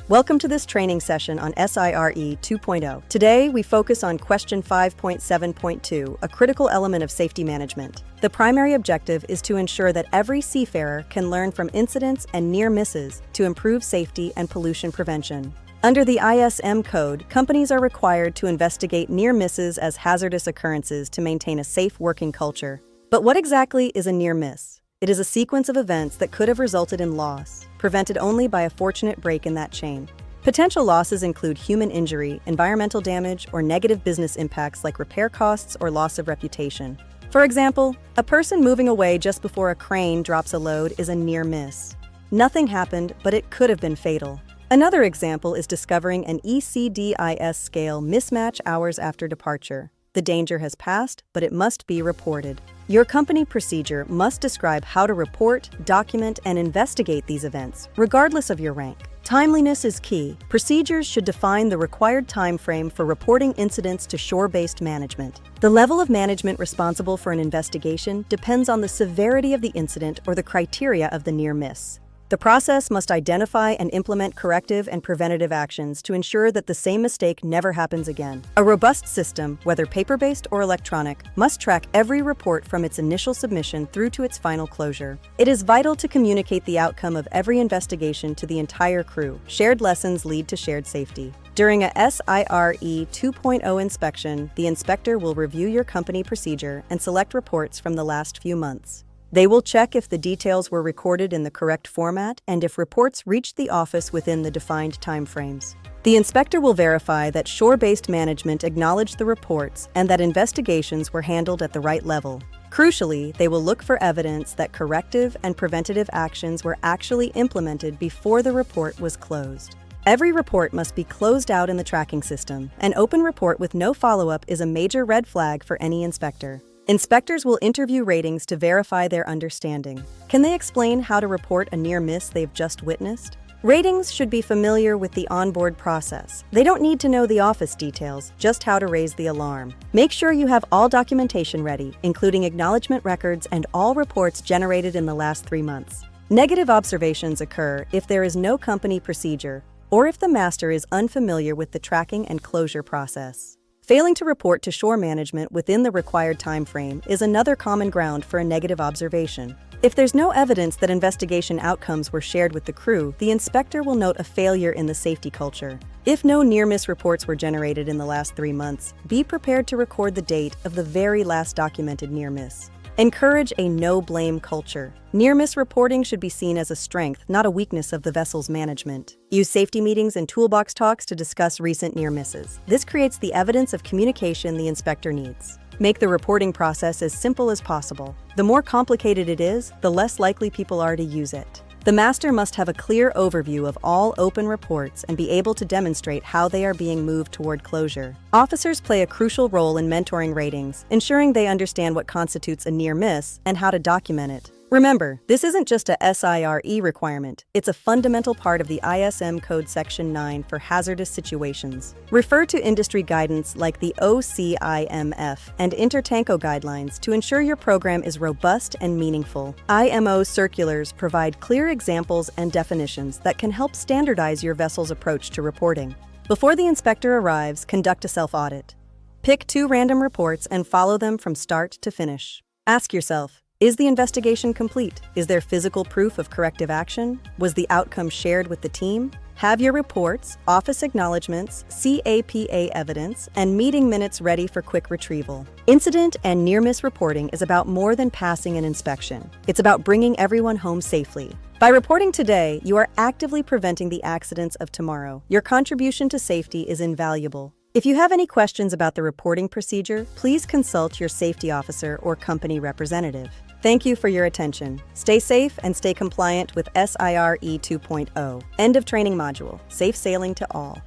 Welcome to this training session on SIRE 2.0. Today, we focus on question 5.7.2, a critical element of safety management. The primary objective is to ensure that every seafarer can learn from incidents and near misses to improve safety and pollution prevention. Under the ISM code, companies are required to investigate near misses as hazardous occurrences to maintain a safe working culture. But what exactly is a near miss? It is a sequence of events that could have resulted in loss, prevented only by a fortunate break in that chain. Potential losses include human injury, environmental damage, or negative business impacts like repair costs or loss of reputation. For example, a person moving away just before a crane drops a load is a near miss. Nothing happened, but it could have been fatal. Another example is discovering an ECDIS scale mismatch hours after departure. The danger has passed, but it must be reported. Your company procedure must describe how to report, document, and investigate these events, regardless of your rank. Timeliness is key. Procedures should define the required time frame for reporting incidents to shore-based management. The level of management responsible for an investigation depends on the severity of the incident or the criteria of the near miss. The process must identify and implement corrective and preventative actions to ensure that the same mistake never happens again. A robust system, whether paper-based or electronic, must track every report from its initial submission through to its final closure. It is vital to communicate the outcome of every investigation to the entire crew. Shared lessons lead to shared safety. During a SIRE 2.0 inspection, the inspector will review your company procedure and select reports from the last few months. They will check if the details were recorded in the correct format and if reports reached the office within the defined timeframes. The inspector will verify that shore-based management acknowledged the reports and that investigations were handled at the right level. Crucially, they will look for evidence that corrective and preventative actions were actually implemented before the report was closed. Every report must be closed out in the tracking system. An open report with no follow-up is a major red flag for any inspector. Inspectors will interview ratings to verify their understanding. Can they explain how to report a near miss they've just witnessed? Ratings should be familiar with the onboard process. They don't need to know the office details, just how to raise the alarm. Make sure you have all documentation ready, including acknowledgement records and all reports generated in the last 3 months. Negative observations occur if there is no company procedure or if the master is unfamiliar with the tracking and closure process. Failing to report to shore management within the required time frame is another common ground for a negative observation. If there's no evidence that investigation outcomes were shared with the crew, the inspector will note a failure in the safety culture. If no near-miss reports were generated in the last 3 months, be prepared to record the date of the very last documented near-miss. Encourage a no-blame culture. Near-miss reporting should be seen as a strength, not a weakness of the vessel's management. Use safety meetings and toolbox talks to discuss recent near-misses. This creates the evidence of communication the inspector needs. Make the reporting process as simple as possible. The more complicated it is, the less likely people are to use it. The master must have a clear overview of all open reports and be able to demonstrate how they are being moved toward closure. Officers play a crucial role in mentoring ratings, ensuring they understand what constitutes a near miss and how to document it. Remember, this isn't just a SIRE requirement, it's a fundamental part of the ISM Code Section 9 for hazardous situations. Refer to industry guidance like the OCIMF and Intertanko guidelines to ensure your program is robust and meaningful. IMO circulars provide clear examples and definitions that can help standardize your vessel's approach to reporting. Before the inspector arrives, conduct a self-audit. Pick 2 random reports and follow them from start to finish. Ask yourself, is the investigation complete? Is there physical proof of corrective action? Was the outcome shared with the team? Have your reports, office acknowledgements, CAPA evidence, and meeting minutes ready for quick retrieval. Incident and near-miss reporting is about more than passing an inspection. It's about bringing everyone home safely. By reporting today, you are actively preventing the accidents of tomorrow. Your contribution to safety is invaluable. If you have any questions about the reporting procedure, please consult your safety officer or company representative. Thank you for your attention. Stay safe and stay compliant with SIRE 2.0. End of training module. Safe sailing to all.